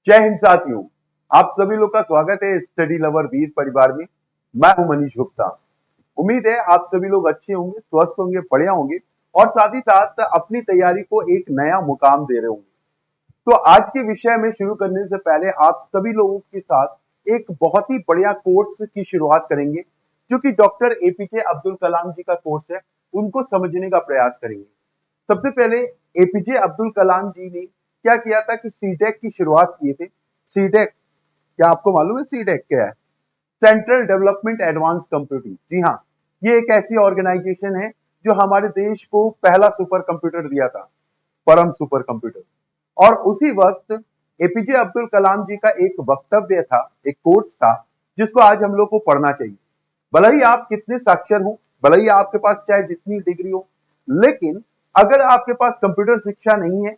जय हिंद साथियों। आप सभी लोग का स्वागत है स्टडी लवर वीर परिवार में। मैं हूं मनीष गुप्ता। उम्मीद है आप सभी लोग अच्छे होंगे, स्वस्थ होंगे, बढ़िया होंगे और साथ ही साथ अपनी तैयारी को एक नया मुकाम दे रहे होंगे। तो आज के विषय में शुरू करने से पहले आप सभी लोगों के साथ एक बहुत ही बढ़िया कोर्स की शुरुआत करेंगे, जो कि डॉक्टर एपीजे अब्दुल कलाम जी का कोर्स है। उनको समझने का प्रयास करेंगे। सबसे पहले एपीजे अब्दुल कलाम जी ने क्या किया था कि सीटेक की शुरुआत किए थे। सीटेक, क्या आपको मालूम है सीटेक क्या है? Central development advance computing. जी हाँ, ये एक ऐसी ऑर्गेनाइजेशन है जो हमारे देश को पहला सुपर कंप्यूटर दिया था, परम सुपर कंप्यूटर। और उसी वक्त एपीजे अब्दुल कलाम जी का एक वक्तव्य था, एक कोर्स था, जिसको आज हम लोग को पढ़ना चाहिए। भले ही आप कितने साक्षर हो, भले ही आपके पास चाहे जितनी डिग्री हो, लेकिन अगर आपके पास कंप्यूटर शिक्षा नहीं है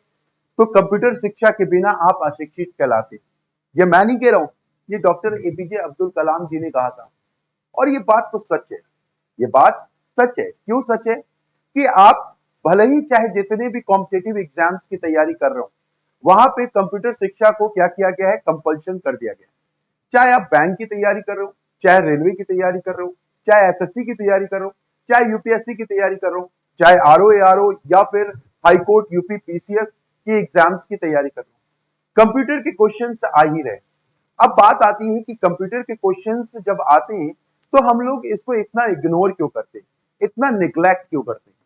तो कंप्यूटर शिक्षा के बिना आप अशिक्षित कहलाते। ये मैं नहीं कह रहा हूं, ये डॉक्टर एपीजे अब्दुल कलाम जी ने कहा था। और ये बात तो सच है। ये बात सच है। क्यों सच है? कि आप भले ही चाहे जितने भी कॉम्पिटेटिव एग्जाम्स की तैयारी कर रहे हो, वहां पे कंप्यूटर शिक्षा को क्या किया गया है? कंपल्शन कर दिया गया है। चाहे आप बैंक की तैयारी कर रहे हो, चाहे रेलवे की तैयारी कर रहे हो, चाहे एसएससी की तैयारी कर रहे हो, चाहे यूपीएससी की तैयारी कर रहे हो, चाहे आरओ एआरओ या फिर हाईकोर्ट यूपी पीसीएस की एग्जाम्स की तैयारी कर रहे हो, कंप्यूटर के क्वेश्चंस आ ही रहे। अब बात आती है कि कंप्यूटर के क्वेश्चंस जब आते हैं तो हम लोग इसको इतना इग्नोर क्यों करते हैं, इतना निग्लेक्ट क्यों करते हैं?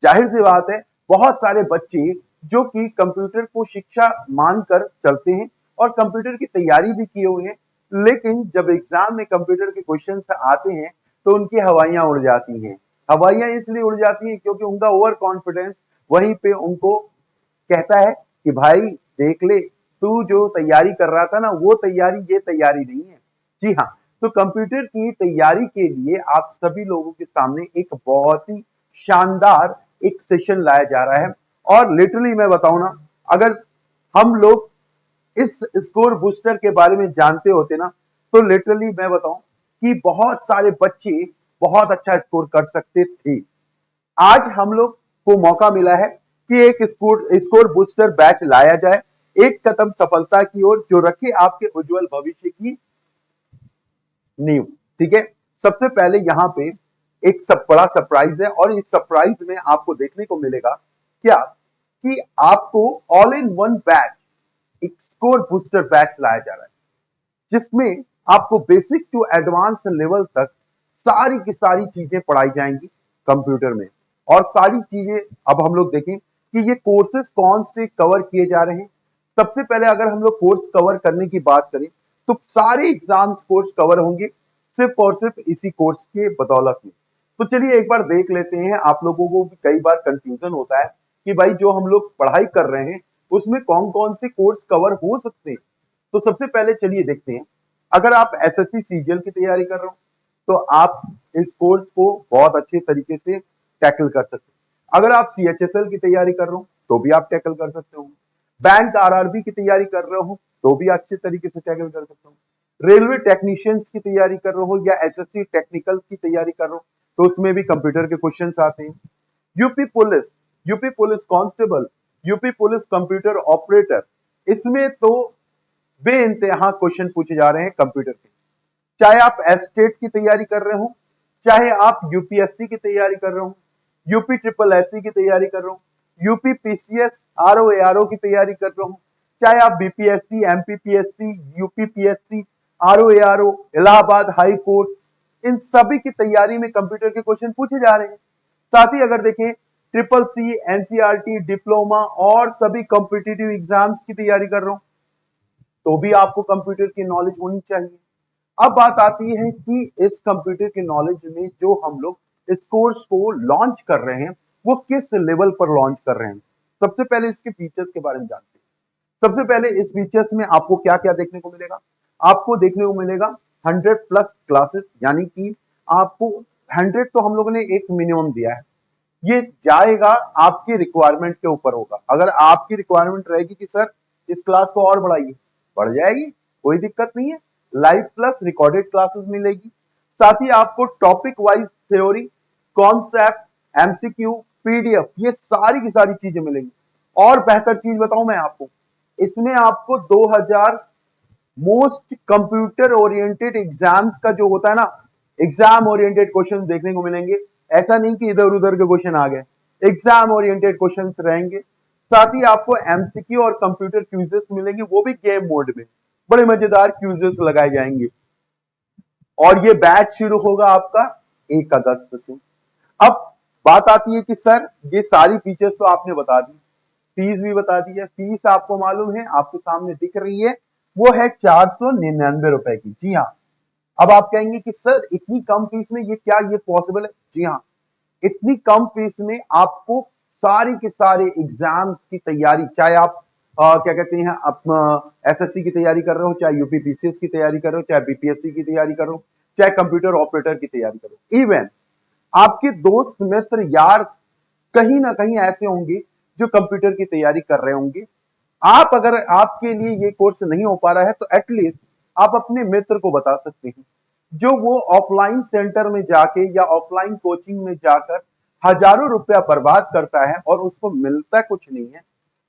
जाहिर सी बात है, बहुत सारे बच्चे जो कि कंप्यूटर को शिक्षा मानकर चलते हैं और कंप्यूटर की तैयारी भी किए हुए हैं, लेकिन जब एग्जाम में कंप्यूटर के क्वेश्चन आते हैं तो उनकी हवाइयां उड़ जाती हैं। हवाइयां इसलिए उड़ जाती हैं क्योंकि उनका ओवर कॉन्फिडेंस वहीं पे उनको कहता है कि भाई देख ले, तू जो तैयारी कर रहा था ना, वो तैयारी ये तैयारी नहीं है। जी हाँ, तो कंप्यूटर की तैयारी के लिए आप सभी लोगों के सामने एक बहुत ही शानदार एक सेशन लाया जा रहा है। और लिटरली मैं बताऊं ना, अगर हम लोग इस स्कोर बूस्टर के बारे में जानते होते ना, तो लिटरली मैं बताऊं कि बहुत सारे बच्चे बहुत अच्छा स्कोर कर सकते थे। आज हम लोग को मौका मिला है कि एक स्कोर स्कोर बूस्टर बैच लाया जाए, एक कदम सफलता की ओर, जो रखे आपके उज्जवल भविष्य की नींव। ठीक है, सबसे पहले यहाँ पे एक सब बड़ा सरप्राइज है और इस सरप्राइज में आपको देखने को मिलेगा क्या कि आपको ऑल इन वन बैच, एक स्कोर बूस्टर बैच लाया जा रहा है, जिसमें आपको बेसिक टू एडवांस लेवल तक सारी की सारी चीजें पढ़ाई जाएंगी कंप्यूटर में। और सारी चीजें अब हम लोग देखें कि ये कोर्सेज कौन से कवर किए जा रहे हैं। सबसे पहले अगर हम लोग कोर्स कवर करने की बात करें तो सारे एग्जाम्स कोर्स कवर होंगे सिर्फ और सिर्फ इसी कोर्स के बदौलत में। तो चलिए एक बार देख लेते हैं। आप लोगों को भी कई बार कंफ्यूजन होता है कि भाई जो हम लोग पढ़ाई कर रहे हैं उसमें कौन कौन से कोर्स कवर हो सकते हैं। तो सबसे पहले चलिए देखते हैं। अगर आप एसएससी सीजीएल की तैयारी कर रहे हो तो आप इस कोर्स को बहुत अच्छे तरीके से टैकल कर सकते हो। अगर आप सीएचएसएल की तैयारी कर रहे हो तो भी आप टैकल कर सकते हो। बैंक आरआरबी की तैयारी कर रहे हो तो भी अच्छे तरीके से टैकल कर सकते हो। रेलवे टेक्नीशियंस की तैयारी कर रहे हो या एसएससी टेक्निकल की तैयारी कर रहे हो तो उसमें भी कंप्यूटर के क्वेश्चंस आते हैं। UP police, UP police constable, UP police computer operator, इसमें तो बेइंतहा क्वेश्चन पूछे जा रहे हैं कंप्यूटर के। चाहे आप एस्टेट की तैयारी कर रहे हो, चाहे आप यूपीएससी की तैयारी कर रहे हो, यूपी ट्रिपल एससी की तैयारी कर रहे हो, यूपी पीसीएस आरओ एआरओ की तैयारी कर रहे हो, चाहे आप BPSC MPPSC UPPSC RO ARO Allahabad high court, इन सभी की तैयारी में कंप्यूटर के क्वेश्चन पूछे जा रहे हैं। साथ ही अगर देखें ट्रिपल सी एनसीआरटी डिप्लोमा और सभी कॉम्पिटिटिव एग्जाम्स की तैयारी कर रहे हो तो भी आपको कंप्यूटर की नॉलेज होनी चाहिए। अब बात आती है कि इस कंप्यूटर की नॉलेज में जो हम लोग इस कोर्स को लॉन्च कर रहे हैं वो किस लेवल पर लॉन्च कर रहे हैं। सबसे पहले इसके फीचर्स के बारे में जानते हैं। सबसे पहले इस फीचर्स में आपको क्या क्या देखने को मिलेगा? आपको देखने को मिलेगा 100+ क्लासेस, यानी कि आपको 100 तो हम लोगों ने एक मिनिमम दिया है, ये जाएगा आपकी रिक्वायरमेंट के ऊपर होगा। अगर आपकी रिक्वायरमेंट रहेगी कि सर इस क्लास को और बढ़ाइए, बढ़ जाएगी, कोई दिक्कत नहीं है। लाइव प्लस रिकॉर्डेड क्लासेस मिलेगी। साथ ही आपको topic wise theory, concept, MCQ, PDF, ये सारी की सारी चीजें मिलेंगी। और बेहतर चीज बताऊं मैं आपको, इसमें आपको 2000 मोस्ट कंप्यूटर ओरिएंटेड एग्जाम्स का जो होता है ना, एग्जाम ओरिएंटेड क्वेश्चन देखने को मिलेंगे। ऐसा नहीं कि इधर उधर के क्वेश्चन आ गए, एग्जाम ओरिएंटेड क्वेश्चंस रहेंगे। साथ ही आपको एमसीक्यू और कंप्यूटर क्विजेस मिलेंगे, वो भी गेम मोड में। बड़े मजेदार क्विजेस लगाए जाएंगे। और ये बैच शुरू होगा आपका 1 अगस्त से। अब बात आती है कि सर ये सारी फीचर्स तो आपने बता दी, फीस भी बता दी है। फीस आपको मालूम है, आपके सामने दिख रही है, वो है 499 रुपए की। जी हाँ। अब आप कहेंगे कि सर इतनी कम फीस में ये क्या ये पॉसिबल है? जी हाँ, इतनी कम फीस में आपको सारी के सारे एग्जाम्स की तैयारी, चाहे आप क्या कहते हैं अपना एसएससी की तैयारी कर रहे हो, चाहे यूपी पीसीएस की तैयारी कर रहे हो, चाहे बीपीएससी की तैयारी कर रहे हो, चाहे कंप्यूटर ऑपरेटर की तैयारी कर रहे हो, इवन आपके दोस्त मित्र यार कहीं ना कहीं ऐसे होंगे जो कंप्यूटर की तैयारी कर रहे होंगे। आप अगर आपके लिए ये कोर्स नहीं हो पा रहा है तो एटलीस्ट आप अपने मित्र को बता सकते हैं, जो वो ऑफलाइन सेंटर में जाके या ऑफलाइन कोचिंग में जाकर हजारों रुपया बर्बाद करता है और उसको मिलता कुछ नहीं है।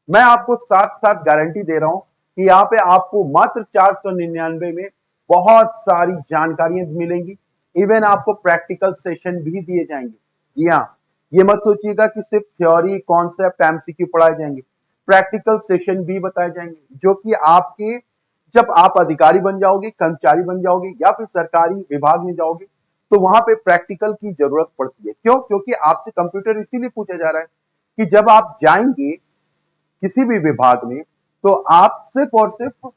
मैं आपको साथ साथ गारंटी दे रहा हूं कि यहाँ पे आपको मात्र 499 में बहुत सारी जानकारियां मिलेंगी। इवन आपको प्रैक्टिकल सेशन भी दिए जाएंगे। जी हाँ, ये मत सोचिएगा कि सिर्फ थ्योरी कॉन्सेप्ट एमसीक्यू पढ़ाए जाएंगे, प्रैक्टिकल सेशन भी बताए जाएंगे, जो कि आपके जब आप अधिकारी बन जाओगे, कर्मचारी बन जाओगे या फिर सरकारी विभाग में जाओगे तो वहां पे प्रैक्टिकल की जरूरत पड़ती है। क्यों? क्योंकि आपसे कंप्यूटर इसीलिए पूछा जा रहा है कि जब आप जाएंगे किसी भी विभाग में तो आप सिर्फ और सिर्फ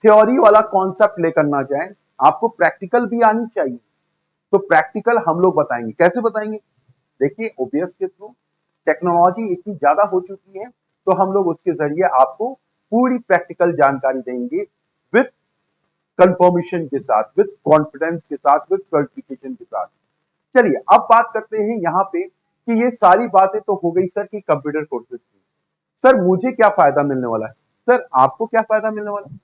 थ्योरी वाला कॉन्सेप्ट लेकर ना जाएं, आपको प्रैक्टिकल भी आनी चाहिए। तो प्रैक्टिकल हम लोग बताएंगे। कैसे बताएंगे? देखिए, ओबीएस के थ्रू टेक्नोलॉजी इतनी ज्यादा हो चुकी है तो हम लोग उसके जरिए आपको पूरी प्रैक्टिकल जानकारी देंगे, विथ कंफर्मेशन के साथ, विथ कॉन्फिडेंस के साथ, विथ सर्टिफिकेशन के साथ। चलिए अब बात करते हैं यहाँ पे कि ये सारी बातें तो हो गई सर कि कंप्यूटर कोर्सेज की। सर मुझे क्या फायदा मिलने वाला है? सर आपको क्या फायदा मिलने वाला है?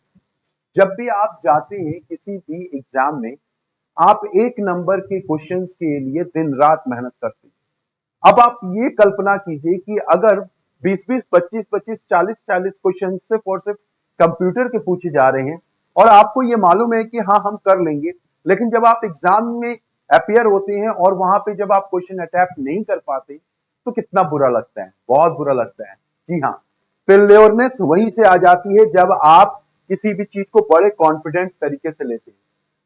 जब भी आप जाते हैं किसी भी एग्जाम में, आप 1 नंबर के क्वेश्चंस के लिए दिन रात मेहनत करते हैं। अब आप ये कल्पना कीजिए कि अगर 20-20, 25-25, 40-40 क्वेश्चन सिर्फ और सिर्फ कंप्यूटर के पूछे जा रहे हैं और आपको ये मालूम है कि हाँ हम कर लेंगे, लेकिन जब आप एग्जाम में अपियर होते हैं और वहां पे जब आप क्वेश्चन अटेम्प्ट नहीं कर पाते तो कितना बुरा लगता है, बहुत बुरा लगता है। जी हाँ, फेल्योरनेस वहीं से आ जाती है जब आप किसी भी चीज को बड़े कॉन्फिडेंट तरीके से लेते हैं।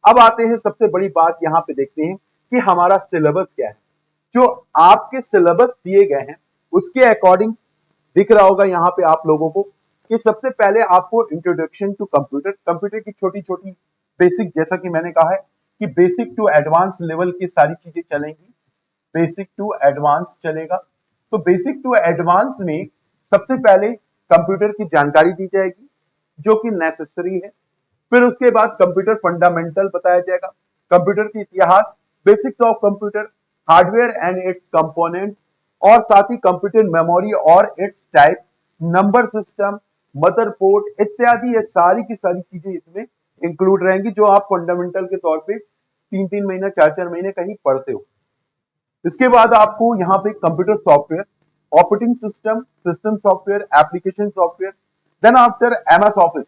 अब आते हैं सबसे बड़ी बात, यहां पे देखते हैं कि हमारा सिलेबस क्या है। जो आपके सिलेबस दिए गए हैं उसके अकॉर्डिंग दिख रहा होगा यहाँ पे आप लोगों को कि सबसे पहले आपको इंट्रोडक्शन टू कंप्यूटर, कंप्यूटर की छोटी छोटी बेसिक, जैसा कि मैंने कहा है कि बेसिक टू एडवांस लेवल की सारी चीजें चलेंगी। बेसिक टू एडवांस चलेगा। तो बेसिक टू एडवांस में सबसे पहले कंप्यूटर की जानकारी दी जाएगी जो कि नेसेसरी है। फिर उसके बाद कंप्यूटर फंडामेंटल बताया जाएगा, कंप्यूटर की इतिहास, basics of computer, hardware and it's component, और साथ ही कंप्यूटर मेमोरी और it's type, number system, motherboard इत्यादि। ये सारी की सारी चीजें इसमें इंक्लूड रहेंगी जो आप फंडामेंटल के तौर पे 3-3 महीने 4-4 महीने कहीं पढ़ते हो। इसके बाद आपको यहाँ पे computer software, operating system, system software, application software, then after MS Office.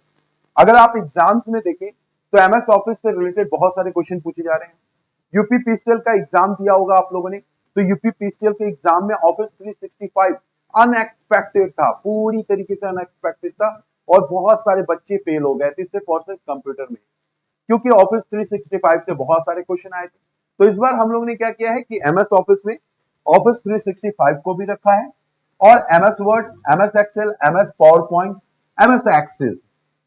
अगर आप एग्जाम्स में देखें तो एमएस ऑफिस से रिलेटेड बहुत सारे क्वेश्चन पूछे जा रहे हैं। यूपीपीसीएल का एग्जाम दिया होगा आप लोगों ने, तो यूपीपीसीएल के एग्जाम में ऑफिस 365 अनएक्सपेक्टेड था, पूरी तरीके से अनएक्सपेक्टेड था और बहुत सारे बच्चे फेल हो गए थे सिर्फ और सिर्फ कंप्यूटर में, क्योंकि ऑफिस 365 से बहुत सारे क्वेश्चन आए थे। तो इस बार हम लोग ने क्या किया है कि एमएस ऑफिस में ऑफिस 365 को भी रखा है और MS Word, MS Excel, MS PowerPoint, MS Access,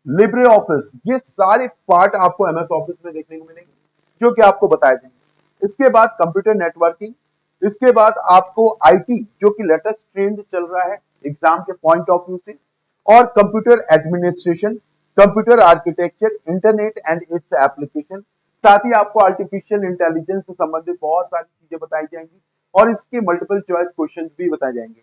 LibreOffice, ये सारे पार्ट आपको एमएस ऑफिस में देखने को मिलेंगे जो कि आपको बताए जाएंगे। इसके बाद कंप्यूटर नेटवर्किंग, इसके बाद आपको आईटी जो कि लेटेस्ट ट्रेंड चल रहा है एग्जाम के पॉइंट ऑफ व्यू से, और computer administration, computer architecture, internet and its application. साथ ही आपको आर्टिफिशियल इंटेलिजेंस से संबंधित बहुत सारी चीजें बताई जाएंगी और इसके मल्टीपल चॉइस क्वेश्चन भी बताए जाएंगे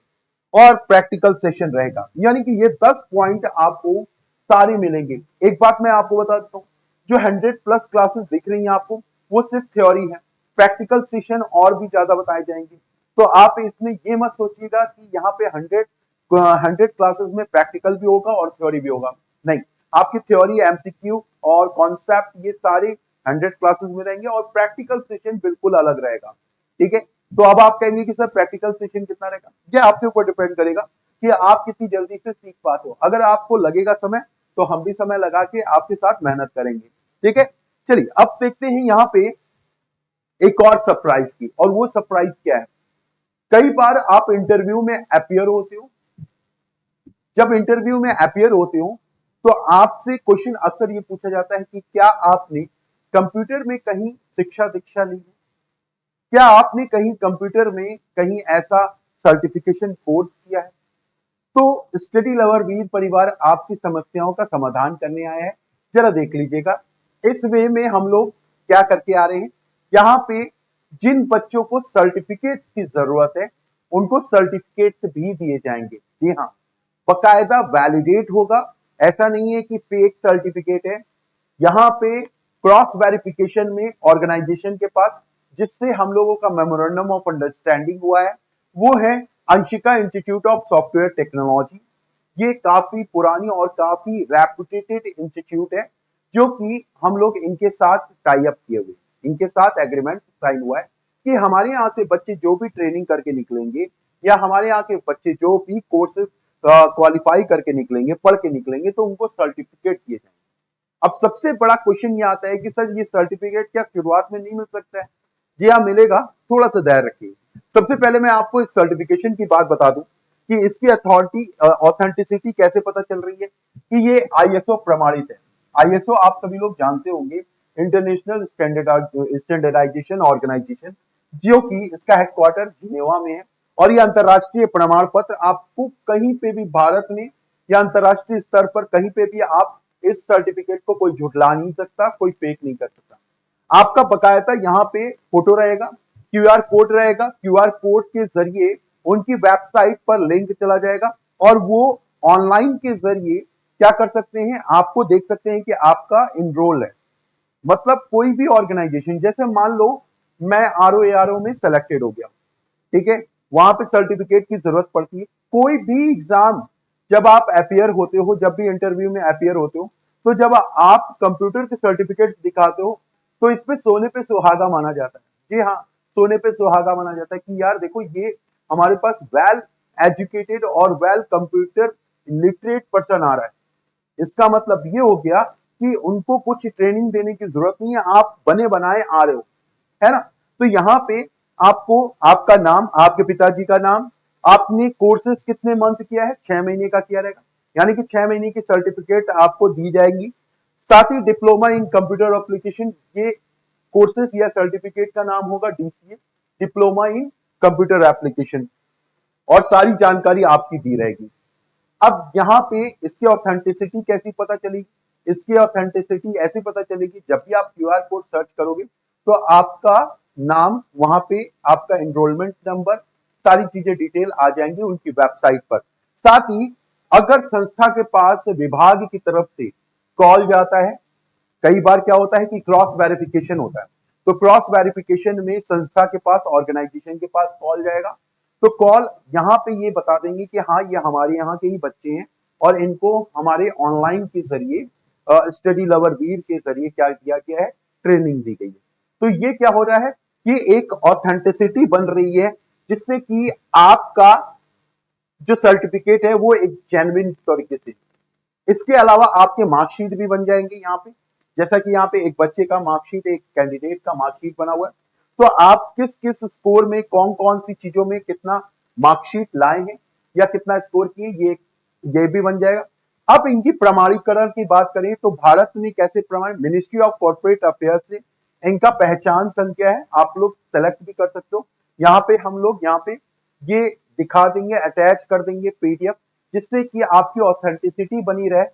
और प्रैक्टिकल सेशन रहेगा। यानी कि ये 10 पॉइंट आपको सारे मिलेंगे। एक बात मैं आपको बता देता हूँ, जो 100+ क्लासेस दिख रही हैं आपको वो सिर्फ थ्योरी है, प्रैक्टिकल सेशन और भी ज्यादा बताए जाएंगे। तो आप इसमें ये मत सोचिएगा कि यहाँ पे 100 क्लासेस में प्रैक्टिकल भी होगा और थ्योरी भी होगा। नहीं, आपकी थ्योरी, एमसीक्यू और कॉन्सेप्ट ये सारे 100 क्लासेस में रहेंगे और प्रैक्टिकल सेशन बिल्कुल अलग रहेगा। ठीक है, तो अब आप कहेंगे कि सर प्रैक्टिकल सेशन कितना रहेगा? ये आपके ऊपर डिपेंड करेगा कि आप कितनी जल्दी से सीख पाते हो। अगर आपको लगेगा समय तो हम भी समय लगा के आपके साथ मेहनत करेंगे। ठीक है, चलिए अब देखते हैं यहाँ पे एक और सरप्राइज की, और वो सरप्राइज क्या है? कई बार आप इंटरव्यू में अपियर होते हो, जब इंटरव्यू में अपियर होते हो तो आपसे क्वेश्चन अक्सर ये पूछा जाता है कि क्या आपने कंप्यूटर में कहीं शिक्षा दीक्षा ली है? क्या आपने कहीं कंप्यूटर में कहीं ऐसा सर्टिफिकेशन कोर्स किया है? तो स्टडी लवर वीर परिवार आपकी समस्याओं का समाधान करने आया है। जरा देख लीजिएगा, इस वे में हम लोग क्या करके आ रहे हैं। यहाँ पे जिन बच्चों को सर्टिफिकेट्स की जरूरत है उनको सर्टिफिकेट्स भी दिए जाएंगे। जी हाँ, बकायदा वैलिडेट होगा, ऐसा नहीं है कि फेक सर्टिफिकेट है। यहाँ पे क्रॉस वेरिफिकेशन में ऑर्गेनाइजेशन के पास जिससे हम लोगों का मेमोरेंडम ऑफ अंडरस्टैंडिंग हुआ है वो है Anshika institute of software technology. ये काफी पुरानी और काफी रेपुटेटेड इंस्टीट्यूट है जो कि हम लोग इनके साथ टाई अप किए हुए, इनके साथ एग्रीमेंट साइन हुआ है कि हमारे यहाँ से बच्चे जो भी ट्रेनिंग करके निकलेंगे या हमारे यहाँ के बच्चे जो भी कोर्सेज क्वालिफाई करके निकलेंगे, पढ़ के निकलेंगे, तो उनको सर्टिफिकेट दिए जाएंगे। अब सबसे बड़ा क्वेश्चन ये आता है कि सर ये सर्टिफिकेट क्या शुरुआत में नहीं मिल सकता है? जी हाँ मिलेगा, थोड़ा सा धैर्य रखिए। सबसे पहले मैं आपको इस सर्टिफिकेशन की बात बता दूं कि इसकी अथॉरिटी ऑथेंटिसिटी कैसे पता चल रही है कि ये आईएसओ प्रमाणित है। आईएसओ आप सभी लोग जानते होंगे, इंटरनेशनल स्टैंडर्डाइजेशन ऑर्गेनाइजेशन, जो कि इसका हेडक्वार्टर जिनेवा में है। और ये अंतरराष्ट्रीय प्रमाण पत्र, आपको कहीं पे भी भारत में या अंतरराष्ट्रीय स्तर पर कहीं पे भी आप इस सर्टिफिकेट को कोई झुठला नहीं सकता, कोई फेक नहीं कर सकता। आपका बकायदा यहाँ पे फोटो रहेगा, क्यूआर कोड रहेगा, क्यूआर कोड के जरिए उनकी वेबसाइट पर लिंक चला जाएगा और वो ऑनलाइन के जरिए क्या कर सकते हैं, आपको देख सकते हैं कि आपका इनरोल है। मतलब कोई भी ऑर्गेनाइजेशन, जैसे मान लो मैं आरओ में सेलेक्टेड हो गया, ठीक है, वहां पे सर्टिफिकेट की जरूरत पड़ती है। कोई भी एग्जाम जब आप अपियर होते हो, जब भी इंटरव्यू में अपियर होते हो, तो जब आप कंप्यूटर के सर्टिफिकेट दिखाते हो तो इसमें सोने पे सुहागा माना जाता है। जी हाँ, सोने पे सुहागा माना जाता है कि यार देखो ये हमारे पास वेल एजुकेटेड और वेल कंप्यूटर लिटरेट पर्सन आ रहा है। इसका मतलब ये हो गया कि उनको कुछ ट्रेनिंग देने की जरूरत नहीं है, आप बने बनाए आ रहे हो, है ना। तो यहाँ पे आपको आपका नाम, आपके पिताजी का नाम, आपने कोर्सेज कितने मंथ किया है, 6 महीने का किया रहेगा, यानी कि 6 महीने की सर्टिफिकेट आपको दी जाएगी। साथ ही डिप्लोमा इन कंप्यूटर एप्लीकेशन, ये कोर्सेज या सर्टिफिकेट का नाम होगा DCA, diploma in computer application, और सारी जानकारी आपकी दी रहेगी। अब यहाँ पे इसकी ऑथेंटिसिटी कैसी पता चलेगी? इसकी ऑथेंटिसिटी ऐसी पता चलेगी जब भी आप क्यूआर कोड सर्च करोगे तो आपका नाम वहां पे, आपका एनरोलमेंट नंबर, सारी चीजें डिटेल आ जाएंगी उनकी वेबसाइट पर। साथ ही अगर संस्था के पास विभाग की तरफ से कॉल जाता है, कई बार क्या होता है कि क्रॉस वेरिफिकेशन होता है, तो क्रॉस वेरिफिकेशन में संस्था के पास, ऑर्गेनाइजेशन के पास कॉल जाएगा, तो कॉल यहाँ पे ये बता देंगे कि हाँ ये हमारे यहाँ के ही बच्चे हैं और इनको हमारे ऑनलाइन के जरिए स्टडी लवर वीर के जरिए क्या किया गया है, ट्रेनिंग दी गई है। तो ये क्या हो रहा है कि एक ऑथेंटिसिटी बन रही है जिससे कि आपका जो सर्टिफिकेट है वो एक जेन्युइन तरीके से, इसके अलावा आपके मार्कशीट भी बन जाएंगे यहाँ पे। जैसा कि यहाँ पे एक बच्चे का मार्कशीट, एक कैंडिडेट का मार्कशीट बना हुआ है, तो आप किस किस स्कोर में कौन कौन सी चीजों में कितना मार्कशीट लाए हैं या कितना स्कोर किए, ये भी बन जाएगा। अब इनकी प्रमाणीकरण की बात करें तो भारत में कैसे प्रमाण, मिनिस्ट्री ऑफ कॉर्पोरेट अफेयर्स से इनका पहचान संख्या है, आप लोग सेलेक्ट भी कर सकते हो। यहाँ पे हम लोग यहाँ पे ये दिखा देंगे, अटैच कर देंगे पीडीएफ, जिससे कि आपकी ऑथेंटिसिटी बनी रहे।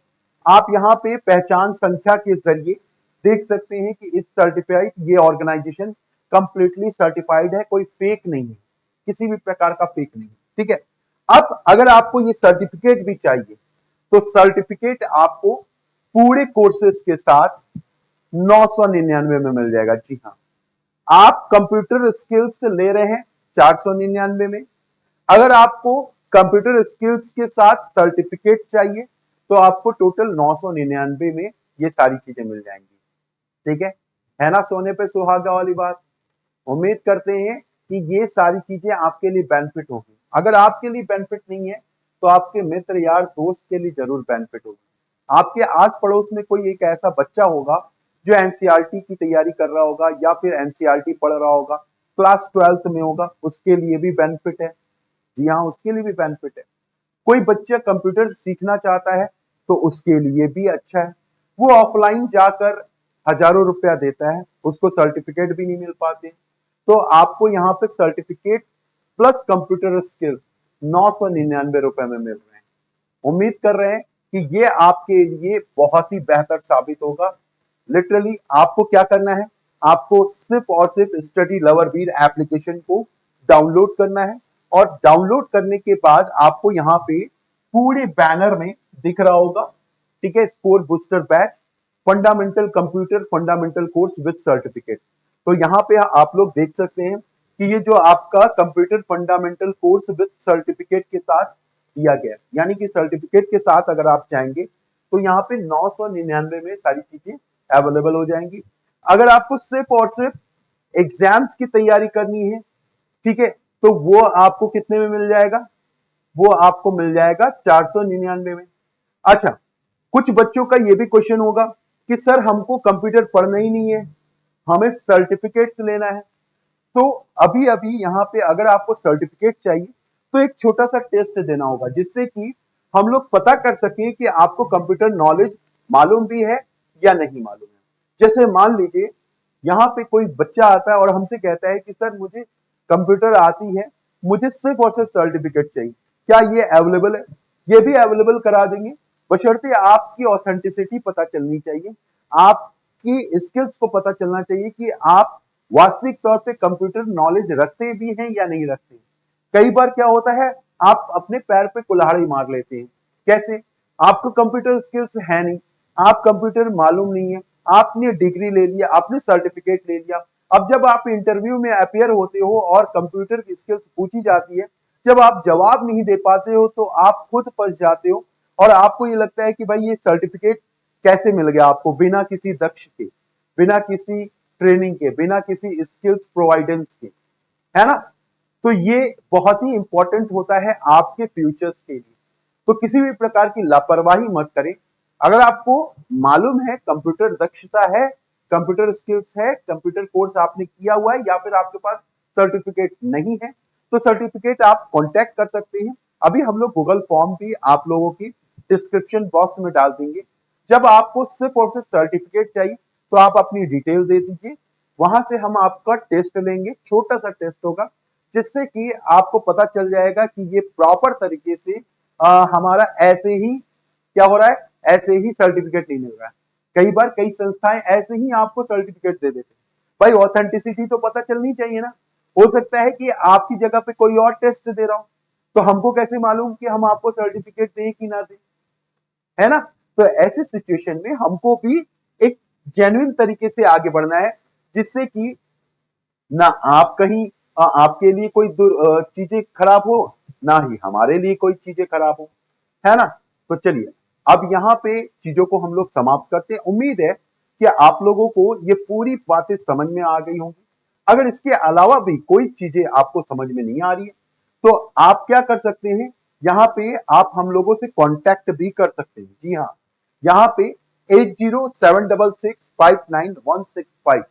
आप यहाँ पे पहचान संख्या के जरिए देख सकते हैं कि इस सर्टिफाइड, ये ऑर्गेनाइजेशन कंप्लीटली सर्टिफाइड है, कोई फेक नहीं है, किसी भी प्रकार का फेक नहीं है। ठीक है, अब अगर आपको ये सर्टिफिकेट भी चाहिए तो सर्टिफिकेट आपको पूरे कोर्सेज के साथ 999 में मिल जाएगा। जी हाँ, आप कंप्यूटर स्किल्स ले रहे हैं 499 में, अगर आपको कंप्यूटर स्किल्स के साथ सर्टिफिकेट चाहिए तो आपको टोटल 999 में ये सारी चीजें मिल जाएंगी। ठीक है ना, सोने पे सुहागा वाली बात। उम्मीद करते हैं कि ये सारी चीजें आपके लिए बेनिफिट होगी। अगर आपके लिए बेनिफिट नहीं है तो आपके मित्र यार दोस्त के लिए जरूर बेनिफिट होगी। आपके आस पड़ोस में कोई एक ऐसा बच्चा होगा जो एनसीईआरटी की तैयारी कर रहा होगा या फिर एनसीईआरटी पढ़ रहा होगा, क्लास 12th में होगा, उसके लिए भी बेनिफिट है। जी हाँ, उसके लिए भी बेनिफिट है। कोई बच्चा कंप्यूटर सीखना चाहता है तो उसके लिए भी अच्छा है। वो ऑफलाइन जाकर हजारों रुपया देता है, उसको सर्टिफिकेट भी नहीं मिल पाते, तो आपको यहाँ पे सर्टिफिकेट प्लस कंप्यूटर स्किल्स 999 रुपए में मिल रहे हैं। उम्मीद कर रहे हैं कि ये आपके लिए बहुत ही बेहतर साबित होगा। लिटरली आपको क्या करना है, आपको सिर्फ और सिर्फ स्टडी लवर वीर एप्लीकेशन को डाउनलोड करना है, और डाउनलोड करने के बाद आपको यहाँ पे पूरे बैनर में दिख रहा होगा, ठीक है, score booster batch fundamental computer fundamental course with certificate. तो यहाँ पे आप लोग देख सकते हैं कि ये जो आपका computer fundamental course with certificate के साथ दिया गया है, यानी कि सर्टिफिकेट के साथ अगर आप चाहेंगे तो यहाँ पे 999 में सारी चीजें अवेलेबल हो जाएंगी। अगर आपको सिर्फ और सिर्फ एग्जाम्स की तैयारी करनी है, ठीक है, तो वो आपको कितने में मिल जाएगा, वो आपको मिल जाएगा 499 में। अच्छा, कुछ बच्चों का ये भी क्वेश्चन होगा कि सर हमको कंप्यूटर पढ़ना ही नहीं है, हमें सर्टिफिकेट्स लेना है। तो अभी अभी यहाँ पे अगर आपको सर्टिफिकेट चाहिए तो एक छोटा सा टेस्ट देना होगा, जिससे कि हम लोग पता कर सकें कि आपको कंप्यूटर नॉलेज मालूम भी है या नहीं मालूम है। जैसे मान लीजिए यहाँ पे कोई बच्चा आता है और हमसे कहता है कि सर मुझे कंप्यूटर आती है, मुझे सिर्फ और सिर्फ सर्टिफिकेट चाहिए, क्या ये अवेलेबल है? ये भी अवेलेबल करा देंगे, बशर्ते आपकी ऑथेंटिसिटी पता चलनी चाहिए, आपकी स्किल्स को पता चलना चाहिए कि आप वास्तविक तौर पे कंप्यूटर नॉलेज रखते भी हैं या नहीं रखते। कई बार क्या होता है, आप अपने पैर पे कुल्हाड़ी मार लेते हैं। कैसे? आपको कंप्यूटर स्किल्स है नहीं, आप कंप्यूटर मालूम नहीं है, आपने डिग्री ले लिया, आपने सर्टिफिकेट ले लिया, अब जब आप इंटरव्यू में अपियर होते हो और कंप्यूटर की स्किल्स पूछी जाती है, जब आप जवाब नहीं दे पाते हो तो आप खुद फंस जाते हो, और आपको ये लगता है कि भाई ये सर्टिफिकेट कैसे मिल गया आपको बिना किसी दक्ष के, बिना किसी ट्रेनिंग के, बिना किसी स्किल्स प्रोवाइडेंस के, है ना? तो ये बहुत ही इंपॉर्टेंट होता है आपके फ्यूचर्स के लिए। तो किसी भी प्रकार की लापरवाही मत करें। अगर आपको मालूम है, कंप्यूटर दक्षता है, कंप्यूटर स्किल्स है, कंप्यूटर कोर्स आपने किया हुआ है, या फिर आपके पास सर्टिफिकेट नहीं है, तो सर्टिफिकेट आप कांटेक्ट कर सकते हैं। अभी हम लोग गूगल फॉर्म भी आप लोगों की डिस्क्रिप्शन बॉक्स में डाल देंगे। जब आपको सिर्फ और सिर्फ सर्टिफिकेट चाहिए तो आप अपनी डिटेल दे दीजिए, वहां से हम आपका टेस्ट लेंगे, छोटा सा टेस्ट होगा, जिससे कि आपको पता चल जाएगा कि ये प्रॉपर तरीके से हमारा ऐसे ही क्या हो रहा है, ऐसे ही सर्टिफिकेट नहीं मिल रहा है। कई बार कई संस्थाएं ऐसे ही आपको सर्टिफिकेट दे देते हैं। भाई ऑथेंटिसिटी तो पता चलनी चाहिए ना, हो सकता है कि आपकी जगह पे कोई और टेस्ट दे रहा हो, तो हमको कैसे मालूम कि हम आपको सर्टिफिकेट दें कि ना दें, है ना? तो ऐसी सिचुएशन में हमको भी एक जेन्युइन तरीके से आगे बढ़ना है, जिससे कि ना आप कहीं आपके लिए कोई चीजें खराब हो, ना ही हमारे लिए कोई चीजें खराब हो, है ना? तो चलिए अब यहाँ पे चीजों को हम लोग समाप्त करते हैं। उम्मीद है कि आप लोगों को ये पूरी बातें समझ में आ गई होंगी। अगर इसके अलावा भी कोई चीजें आपको समझ में नहीं आ रही है तो आप क्या कर सकते हैं, यहाँ पे आप हम लोगों से कांटेक्ट भी कर सकते हैं। जी हाँ, यहाँ पे 8076659165।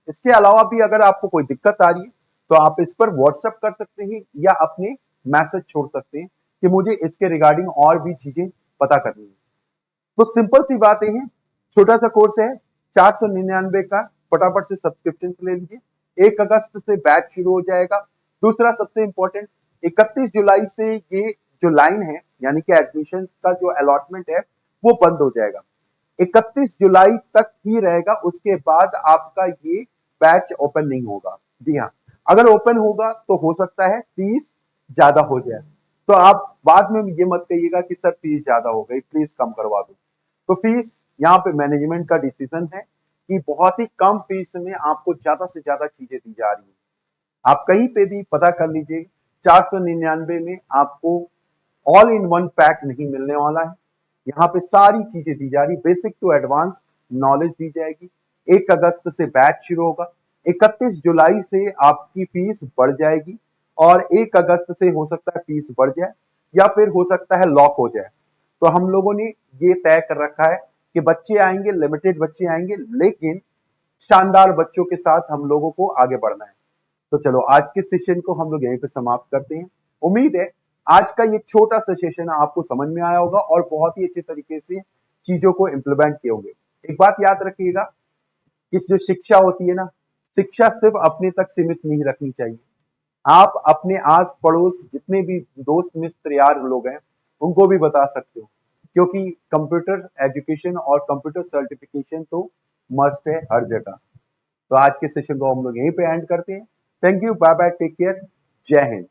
इसके अलावा भी अगर आपको कोई दिक्कत आ रही है तो आप इस पर व्हाट्सएप कर सकते हैं या अपने मैसेज छोड़ सकते हैं कि मुझे इसके रिगार्डिंग और भी चीजें पता करनी है। तो सिंपल सी बातें हैं, छोटा सा कोर्स है, 499 का, फटाफट से सब्सक्रिप्शन ले लीजिए। 1 अगस्त से बैच शुरू हो जाएगा। दूसरा सबसे इंपॉर्टेंट, 31 जुलाई से ये जो लाइन है, यानी कि एडमिशन का जो अलॉटमेंट है, वो बंद हो जाएगा। 31 जुलाई तक ही रहेगा, उसके बाद आपका ये बैच ओपन नहीं होगा। जी हाँ, अगर ओपन होगा तो हो सकता है फीस ज्यादा हो जाए, तो आप बाद में ये मत कहिएगा कि सर फीस ज्यादा हो गई, प्लीज कम करवा दो। तो फीस यहाँ पे मैनेजमेंट का डिसीजन है कि बहुत ही कम फीस में आपको ज्यादा से ज्यादा चीजें दी जा रही है। आप कहीं पे भी पता कर लीजिए, 499 में आपको ऑल इन वन पैक नहीं मिलने वाला है। यहाँ पे सारी चीजें दी जा रही, बेसिक टू एडवांस नॉलेज दी जाएगी। 1 अगस्त से बैच शुरू होगा, 31 जुलाई से आपकी फीस बढ़ जाएगी और 1 अगस्त से हो सकता है फीस बढ़ जाए या फिर हो सकता है लॉक हो जाए। तो हम लोगों ने ये तय कर रखा है कि बच्चे आएंगे, लिमिटेड बच्चे आएंगे, लेकिन शानदार बच्चों के साथ हम लोगों को आगे बढ़ना है। तो चलो आज के सेशन को हम लोग यहीं पे समाप्त करते हैं। उम्मीद है आज का ये छोटा सा सेशन आपको समझ में आया होगा और बहुत ही अच्छे तरीके से चीजों को इम्प्लीमेंट किए होंगे। एक बात याद रखिएगा कि जो शिक्षा होती है ना, शिक्षा सिर्फ अपने तक सीमित नहीं रखनी चाहिए। आप अपने आस पड़ोस जितने भी दोस्त मित्र यार लोग हैं उनको भी बता सकते हो, क्योंकि कंप्यूटर एजुकेशन और कंप्यूटर सर्टिफिकेशन तो मस्ट है हर जगह। तो आज के सेशन को हम लोग यहीं पे एंड करते हैं। Thank you, bye bye, take care, जय हिंद।